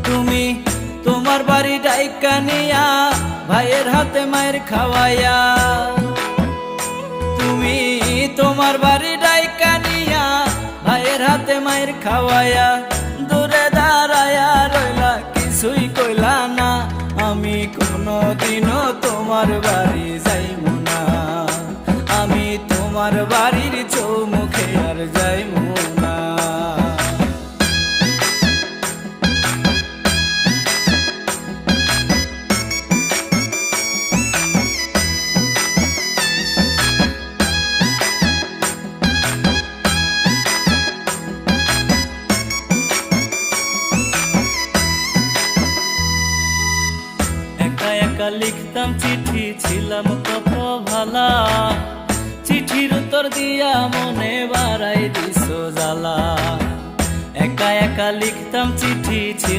তুমি তোমার বাড়ি ডাইকা নিয়া ভাইয়ের হাতে মায়ের খাওয়াইয়া, তুমি তোমার বাড়ি ডাইকা নিয়া ভাইয়ের হাতে মায়ের খাওয়াইয়া, দূরে দাঁড়ায়া রইলা কিছুই কইলা না। আমি কোনোদিনও তোমার বাড়ি যাইমু না, আমি তোমার বাড়ির চৌমুখে আর যাইমু না। একা লিখতাম চিঠি, ছিলাম কত ভালা, চিঠির উত্তর দিয়া মনে বাড়াই দিছো জ্বালা। একা একা লিখতাম চিঠি।